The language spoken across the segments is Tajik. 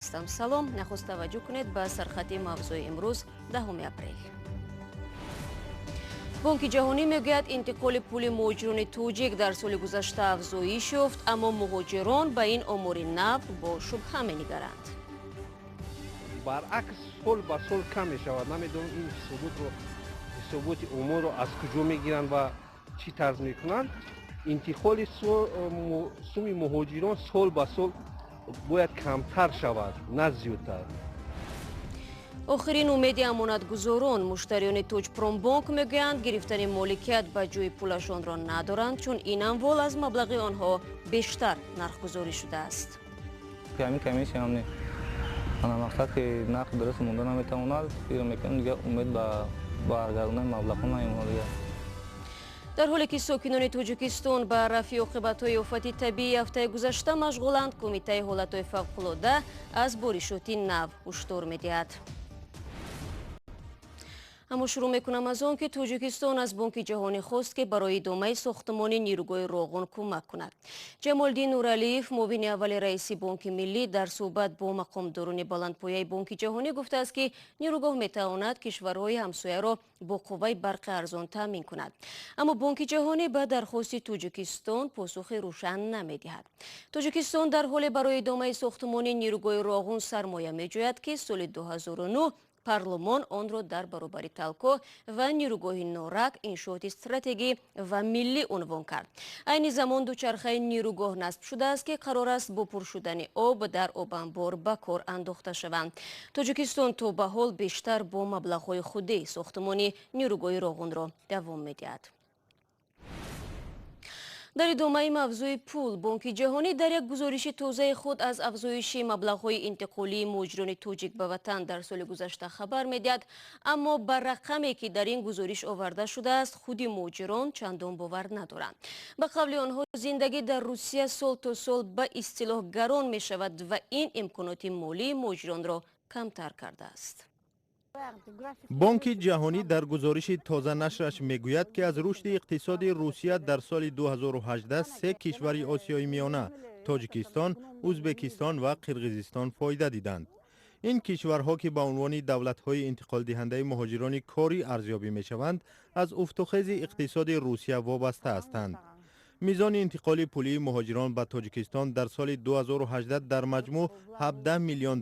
салом, нахуст таваҷҷӯҳ кунед ба сархати мавзӯи имрӯз 10 апрел. Бонки ҷаҳонӣ мегӯяд интиқоли пули муҳоҷирони тоҷик дар соли гузашта афзоиш ёфт, аммо муҳоҷирон ба ин омори нав бо шубҳа менигаранд. баръакс сол ба сол кам мешавад. Намедонам ин ҳисоботи оморро аз куҷо мегиранд ва чӣ тарз мекунанд. интиқоли суми муҳоҷирон сол ба сол бояд камтар шавад, на зиёдтар. охирин умеди амонатгузорон муштариёни Тоҷпромбонк мегӯянд гирифтани моликият ба ҷои пулашонро надоранд, чун ин амвол аз маблағи онҳо бештар нархгузорӣ шудааст. мақсад ки нарх дуруст монда наметавонад, мекунем дига умед ба баргардони маблағҳо наимонад. дар ҳоле ки сокинони Тоҷикистон ба рафъи оқибатҳои офати табиӣ ҳафтаи гузашта машғуланд, кумитаи ҳолатҳои фавқулода аз боришоти нав ҳушдор медиҳад. аммо шурӯъ мекунам аз он ки Тоҷикистон аз Бонки ҷаҳонӣ хост ки барои идомаи сохтмони нерӯгоҳи Роғун кӯмак кунад. ҷамолдин нуралиев муовини аввали раиси Бонки миллӣ дар суҳбат бо мақомдорони баландпояи Бонки ҷаҳонӣ гуфтааст ки нерӯгоҳ метавонад кишварҳои ҳамсояро бо қувваи барқи арзон таъмин кунад. аммо Бонки ҷаҳонӣ ба дархости Тоҷикистон посухи рӯшан намедиҳад. Тоҷикистон дар ҳоле барои идомаи сохтмони нерӯгоҳи Роғун сармоя меҷӯяд ки соли 2009 парлумон онро дар баробари талко ва нерӯгоҳи норак иншооти стратегӣ ва миллӣ унвон кард. айни замон дучархаи нерӯгоҳ насб шудааст ки қарор аст бо пур шудани об дар обанбор ба кор андохта шаванд. Тоҷикистон то ба ҳол бештар бо маблағҳои худӣ сохтмони нерӯгоҳи Роғунро давом медиҳад. дар идомаи мавзӯи пул, Бонки ҷаҳонӣ дар як гузориши тозаи худ аз афзоиши маблағҳои интиқолии муҳоҷирони тоҷик ба ватан дар соли гузашта хабар медиҳад, аммо ба рақаме ки дар ин гузориш оварда шудааст худи муҳоҷирон чандон бовар надоранд. ба қавли онҳо зиндагӣ дар Русия сол то сол ба истилоҳ гарон мешавад ва ин имконоти молии муҳоҷиронро камтар кардааст. бонки ҷаҳонӣ дар гузориши тоза нашраш мегӯяд ки аз рушди иқтисоди Русия дар соли 2018 се кишвари Осиёи миёна Тоҷикистон, Узбекистон ва Қирғизистон фоида диданд. ин кишварҳо ки ба унвони давлатҳои интиқолдиҳандаи муҳоҷирони корӣ арзёбӣ мешаванд, аз уфтухези иқтисоди Русия вобаста ҳастанд. мизони интиқоли пулии муҳоҷирон ба Тоҷикистон дар соли 2018 дар маҷмӯъ $17 миллион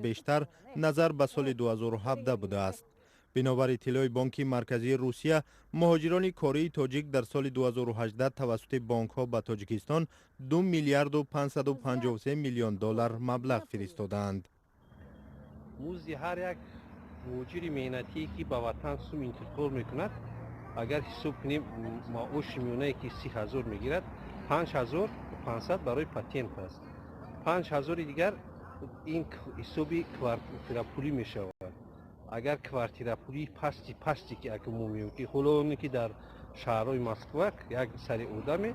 бештар назар ба соли 2017 будааст. бинобар иттилои Бонки марказии Русия, муҳоҷирони кории тоҷик дар соли 2018 тавассути бонкҳо ба Тоҷикистон $2 миллиард و 553 миллион маблағ фиристоданд. музди ҳар як муҳоҷири меҳнатие ки ба ватан сум интиқол мекунад, агар ҳисоб кунем маоши миёнае ки 30,000 мегирад, 5,500 барои патент аст. 5,000 дигар ин ҳисоби квартирапулӣ мешавад. агар квартирапулӣ пасти ки мо меём ки ҳоло оне ки дар шаҳрҳои Москва як сари одаме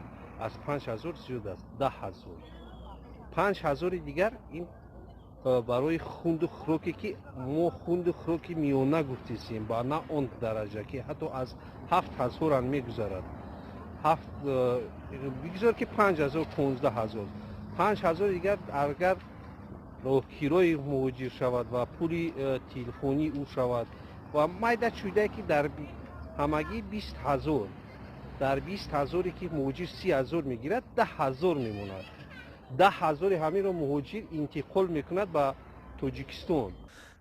аз 5,000 зиёд аст, 10,000. 5,000 дигар ин барои хунду хӯроке ки мо хунду хӯроки миёна гуфтесем ба на он дараҷа ки ҳатто аз 7,000 ан мегузарад. бигузор ки 5,000 15,000. 5,000 дигар агар роҳкирои муҳоҷир шавад ва пули телефонӣ ӯ шавад ва майда чӯйдае ки дар ҳамагӣ 20,000. дар 20,000 ки муҳоҷир 30,000 мегирад, 10,000 мемонад. 10,000 ҳаминро муҳоҷир интиқол мекунад ба Тоҷикистон.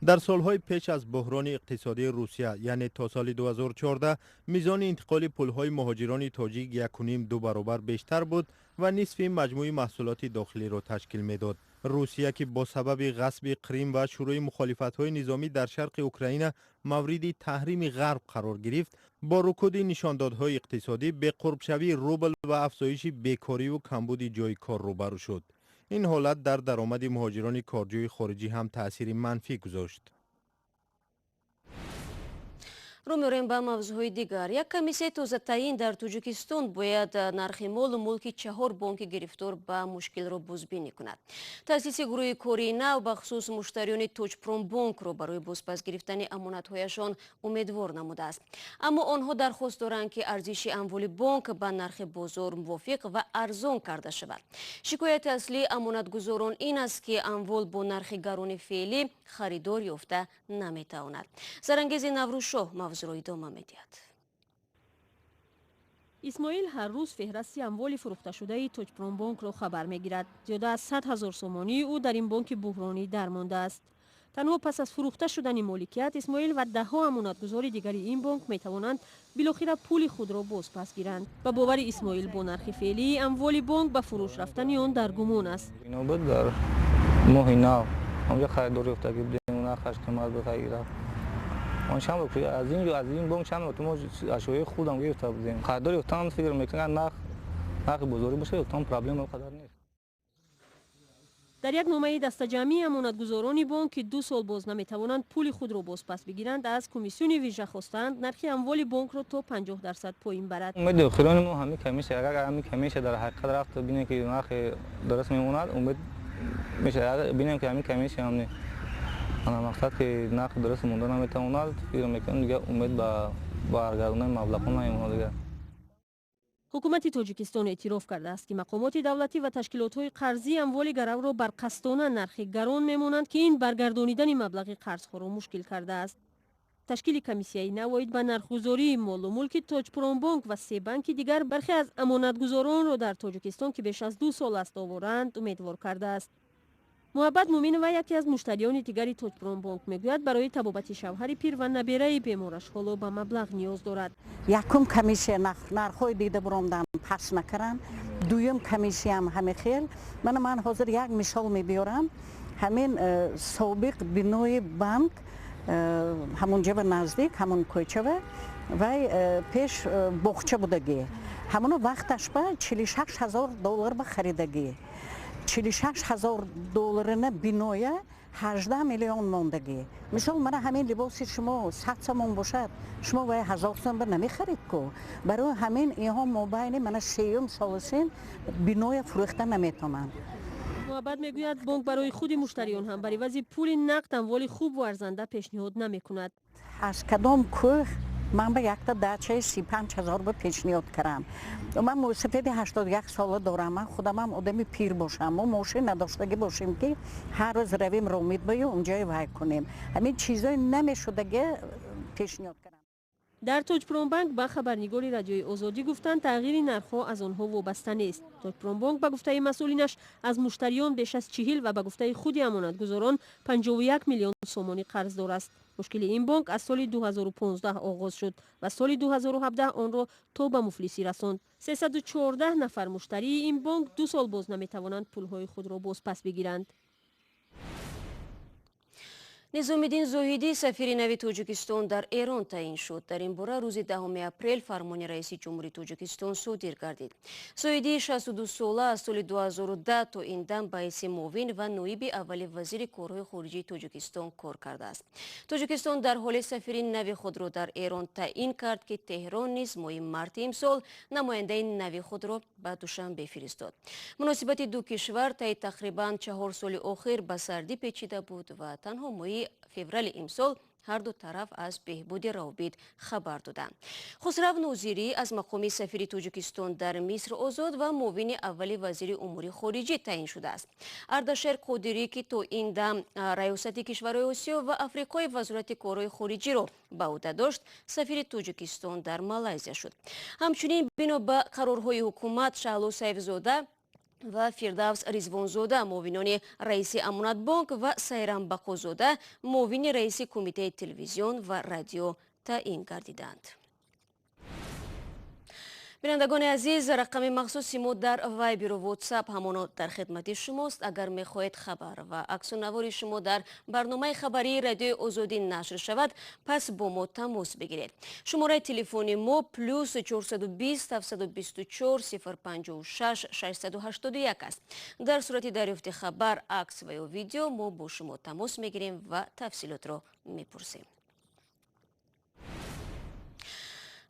дар солҳои пеш аз буҳрони иқтисодии Русия, яъне то соли 2014, мизони интиқоли пулҳои муҳоҷирони тоҷик 1.5-2 баробар бештар буд ва нисфи маҷмӯи маҳсулоти дохилиро ташкил медод. Русия ки бо сабаби ғасби Крим ва шурӯи мухолифатҳои низомӣ дар шарқи Украина мавриди таҳрими ғарб қарор гирифт, бо рукуди нишондодҳои иқтисодӣ, беқурбшавии рубл ва афзоиши бекориву камбуди ҷойи кор рӯбарӯ шуд. ин ҳолат дар даромади муҳоҷирони корҷӯи хориҷӣ ҳам таъсири манфӣ гузошт. رو می‌ریم به موضوع دیگر. یک کمیسیون تازه‌ترین در تاجیکستان باید نرخ مال و ملک 4 بانک گرفتار به مشکل را بازبینی کند. تأسیس گروه کاری نو به خصوص مشتریان توجپرومبونک را برای بازپس گرفتن امانت‌هایشان امیدوار نموده است. اما آنها درخواست دارند که ارزش اموال بانک به نرخ بازار موافق و ارزان کرده شود. شکایت اصلی امانتگزاران این است که اموال با نرخ گران فعلی خریدار یافته نمی‌تواند. زرنگیز نوروزشاه موضوع را ادامه می‌دهد. اسماعیل هر روز فهرست اموال فروخته شده توجپرومبونک را خبر می‌گیرد. زیاده از 100,000 سومانی او در این بانک بحرانی درمانده است. تنها پس از فروخته شدن مالکیت، اسماعیل و ده‌ها امانتگزار دیگر این بانک می‌توانند بالاخره پول خود را بازپس گیرند. به باور اسماعیل با نرخ فعلی اموال بانک به فروش رفتن آن در گمان است. نوبت در ماه نو اونجا خریدار یافته که بدون نرخش قیمت بخره. آن شام رو از این بانک چند ما اشیاء خودم گرفته بودیم. خریدار یافتن فکر می‌کنن نرخ بازاری باشه یافتن پرابلم خطر نیست. در یک نامه دسته جمعی امانتگزاران بانک که 2 سال باز نمی‌توانند پول خود را بازپس بگیرند از کمیسیون ویژه خواستند نرخ اموال بانک را تا 50% پایین برد. امید داخلان ما همین کمیشه اگر همین کمیشه در حقیقت رفت ببینیم که نرخ درست میموند امید میشه اگر ببینیم که همین کمیشه همین انا مقصد که نرخ درست مونده نمیتواند فکر میکنم دیگه امید به برگردوندن مبلغ نمیمونه دیگه. حکومت تاجیکستان اعتراف کرده است که مقامات دولتی و تشکیلات‌های قرضی اموال گرو را بر قسطانه نرخ گران میمانند که این برگردانیدن مبلغ قرض‌ها را مشکل کرده است. تشکیل کمیسیون نواید به نرخ‌گذاری مال و ملک توجپرومبونک و 3 بانک دیگر برخی از امانتگزاران را در تاجیکستان که بیش از 2 سال است آورند امیدوار کرده است. محبت مومین و یکی از مشتریان دیگری توجپرومبونک میگوید برای طبابت شوهر پیر و نبیره بیمارش حالا به مبلغ نیاز دارد. یکم کمیسیون نرخ‌های دیده برامدن پس نکردن، دوم کمیسیون همه خیل. من حاضر یک مثال میبیارم. همین سابق بنای بانک همونجا به نزدیک همون کوچه و پیش باغچه بودگی. همون وقتش به 46,000 دلار به خریدگی. 46,000 دلار نه بنای 18 میلیون موندگی. مثال من همین لباس شما 100 سوم باشد شما باید 1000 سوم بر نمیخرید کو. برای همین اینها مبین من 3 سال سین بنای فروخته نمیتونم. محبت میگوید بانک برای خود مشتریان هم برای وضع پول نقد اموال خوب و ارزنده پیشنهاد نمیکند. از کدام کوه من به یک تا دچه 35,000 به پیشنهاد کردم. من موسفید 81 ساله دارم. من خودم هم آدم پیر باشم. ما ماشین نداشتگی باشیم که هر روز رویم رو امید باید اونجای وای کنیم. همین چیزای نمیشدگی پیشنهاد کردم. در توجپرومبونک با خبرنگار رادیوی آزادی گفتند تغییر نرخ‌ها از آنها وابسته نیست. توجپرومبونک به گفته مسئولینش از مشتریان بیش از 40 و به گفته خود امانتگزاران 51 میلیون سومانی قرضدار است. مشکل این بانک از سال 2015 آغاز شد و سال 2017 آن را تا به مفلسی رساند. 314 نفر مشتری این بانک 2 سال باز نمی‌توانند پول‌های خود را بازپس بگیرند. نظامالدین زاهدی سفیر نو تاجیکستان در ایران تعیین شد. در این باره روز 10 اپریل فرمان رئیس جمهوری تاجیکستان صادر گردید. زاهدی 62 ساله از سال 2010 تا این دم به حیث معاون و نایب اول وزیر کارهای خارجی تاجیکستان کار کرده است. تاجیکستان در حال سفیر نو خود را در ایران تعیین کرد که تهران نیز ماه مارت امسال نماینده نو خود را به دوشنبه فرستاد. مناسبت دو کشور طی تقریبا 4 سال اخیر به سردی پیچیده بود و تنها ماه فوریه امسال هر دو طرف از بهبود روابط خبر دادند. خسرو نوزیری از مقام سفیر تاجیکستان در مصر آزاد و معاون اول وزیر امور خارجه تعیین شده است. اردشیر قادری که تا این دم ریاست کشورهای آسیا و آفریقای وزارت کارهای خارجی را به عهده داشت سفیر تاجیکستان در مالزیا شد. همچنین بنا به قرارهای حکومت شهلا سیفزاده و فردوس رضوانزاده معاونان رئیس امانتبانک و سیرم بقازاده معاون رئیس کمیته تلویزیون و رادیو تعیین گردیدند. بینندگان عزیز، رقم مخصوصی ما در وایبر و واتساپ همانا در خدمت شماست. اگر میخواهید خبر و عکس و نوار شما در برنامه خبری رادیو آزادی نشر شود پس با ما تماس بگیرید. شماره تلفن ما +420 724 056 681 است. در صورت دریافت خبر، عکس و یا ویدیو ما با شما تماس میگیریم و تفصیلات را میپرسیم.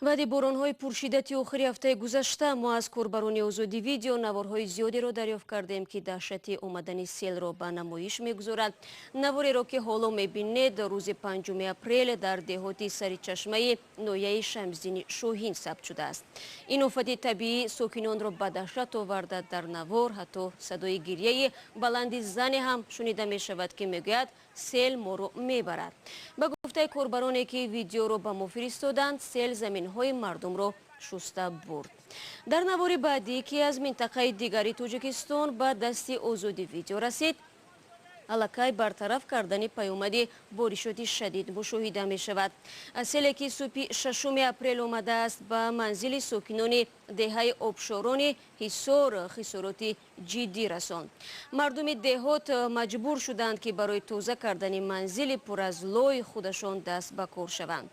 баъди боронҳои пуршиддати охири ҳафтаи гузашта мо аз кӯрбарони озодӣ видео наворҳои зиёдеро дарёфт кардем ки даҳшати омадани селро ба намоиш мегузорад. навореро ки ҳоло мебинед рӯзи 5 апрел дар деҳоти саричашмаи ноҳияи шамсдини шоҳин сабт шудааст. ин офати табиӣ сокинонро ба даҳшат оварда. дар навор ҳатто садои гирьяи баланди зане ҳам шунида мешавад ки мегӯяд сел моро мебарад. ба гуфтаи кӯрбароне ки видеоро ба мо фиристоданд, сел заминҳои мардумро шуста бурд. дар навори баъдӣ ки аз минтақаи дигари Тоҷикистон ба дасти озодӣ видео расид, аллакай бартараф кардани паёмади боришоти шадид мушоҳида мешавад. селе ки субҳи 6 апрел омадааст ба манзили сокинони деҳаи обшорони ҳисор хисороти ҷиддӣ расонд. мардуми деҳот маҷбур шуданд ки барои тоза кардани манзили пур аз лои худашон даст ба кор шаванд.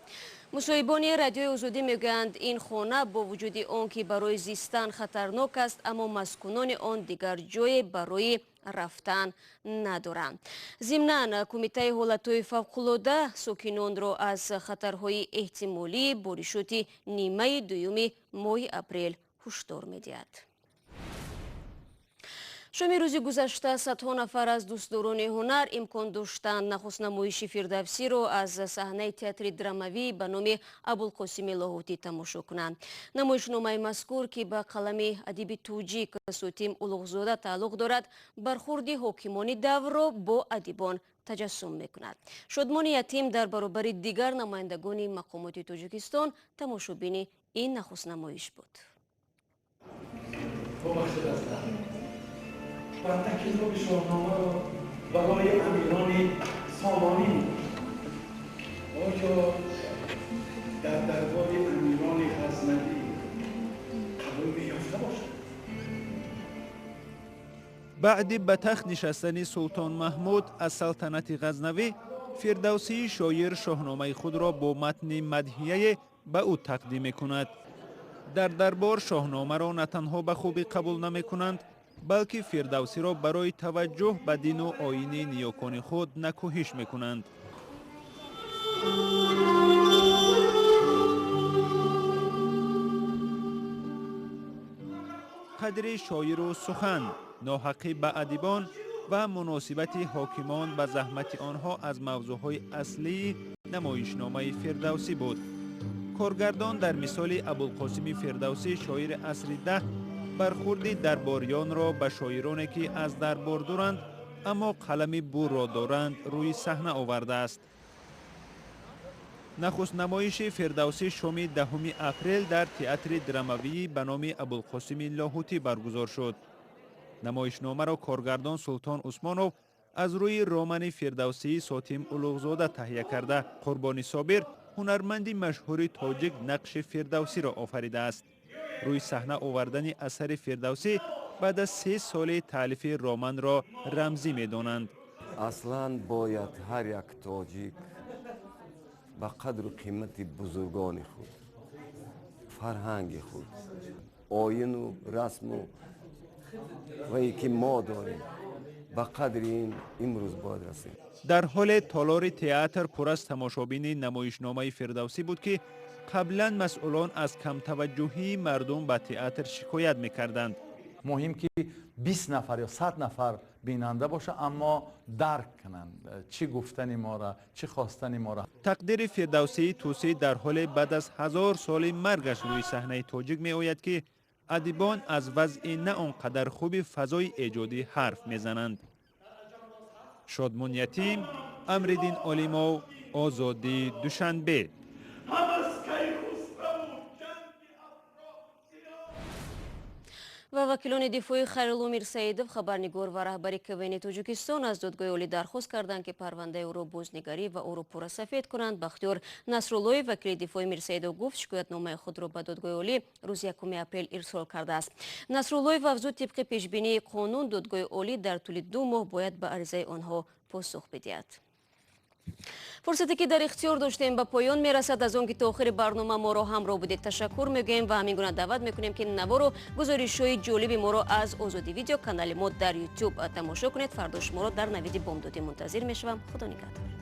мусоҳибони радиои озодӣ мегӯянд, ин хона бо вуҷуди он ки барои зистан хатарнок аст, аммо маскунони он дигар ҷое барои рафтан надоранд. зимнан кумитаи ҳолатҳои фавқулода сокинонро аз хатарҳои эҳтимолии боришоти нимаи дуюми моҳи апрел ҳушдор медиҳад. шоми рӯзи гузашта садҳо нафар аз дӯстдорони ҳунар имкон доштанд нахуст намоиши фирдавсиро аз саҳнаи театри драмавӣ ба номи Абулқосими Лоҳутӣ тамошо кунанд. намоишномаи мазкур ки ба қалами адиби тоҷик Сотим Улуғзода тааллуқ дорад, бархурди ҳокимони даврро бо адибон таҷассум мекунад. шодмони ятим дар баробари дигар намояндагони мақомоти Тоҷикистон тамошобини ин нахуст намоиш буд. و تکذیب شاهنامه را برای امیران سامانی آیا در دربار امیران غزنوی قبول یافته باشد؟ بعد به تخت نشستن سلطان محمود از سلطنت غزنوی، فردوسی شاعر شاهنامه خود را با متن مدحیه به او تقدیم می‌کند. در دربار شاهنامه را نه تنها به خوبی قبول نمی‌کنند، بلکه فردوسی را برای توجه به دین و آیین نیاکان خود نکوهش میکنند. قدر شاعر و سخن، ناحقی به ادیبان و مناسبت حاکمان به زحمت آنها از موضوعهای اصلی نمایشنامه فردوسی بود. کارگردان در مثال ابوالقاسم فردوسی شاعر عصر ده برخورد درباریان را به شاعرانی که از دربار دارند اما قلم بور را دارند روی صحنه آورده است. نخست نمایش فردوسی شام 10 اپریل در تئاتر دراموی به نام ابوالقاسم لاهوتی برگزار شد. نمایشنامه را کارگردان سلطان عثمانوف از روی رمان فردوسی ساتیم اولوغزاده تهیه کرده. قربانی صابر هنرمند مشهور تاجیک نقش فردوسی را آفریده است. روی صحنه آوردن اثر فردوسی بعد از 3 سال تالیف رمان را رمزی می‌دانند. اصلاً باید هر یک تاجیک به قدر و قیمت بزرگان خود، فرهنگ خود، آیین و رسم و ای که ما داریم به قدر این امروز باید رسیم. در حال تالار تئاتر پر از تماشابین نمایشنامه فردوسی بود که قبلا مسئولان از کم توجهی مردم به تئاتر شکایت میکردند. مهم که 20 نفر یا 100 نفر بیننده باشه اما درک کنند چی گفتن ما را، چی خواستن ما را. تقدیر فردوسی توسی در حال بعد از 1000 سال مرگش روی صحنه تاجیک می آید که ادیبان از وضع نه آنقدر خوب فضای ایجادی حرف میزنند. شادمان یتیم، امردین علیمو، آزادی، دوشنبه. ва вакилони дифои Хайрулло Мирсаидов, хабарнигор ва раҳбари КВН Тоҷикистон аз додгоҳи олӣ дархост карданд ки парвандаи ӯро бознигарӣ ва ӯро пуррасафед кунанд. Бахтиёр Насруллоев, вакили дифои Мирсаидов, гуфт шикоятномаи худро ба додгоҳи олӣ рӯзи 1 апрел ирсол кардааст. Насруллоев афзуд тибқи пешбинии қонун додгоҳи олӣ дар тӯли 2 моҳ бояд ба аризаи онҳо посух бидиҳад. фурсате ки дар ихтиёр доштем ба поён мерасад. аз он ки то охири барнома моро ҳамроҳ будед ташаккур мегӯем ва ҳамин гуна даъват мекунем ки навору гузоришҳои ҷолиби моро аз Озодӣ видео канали мо дар YouTube тамошо кунед. фардо шуморо дар навиди бомдодӣ мунтазир мешавам. худо нигаҳдор.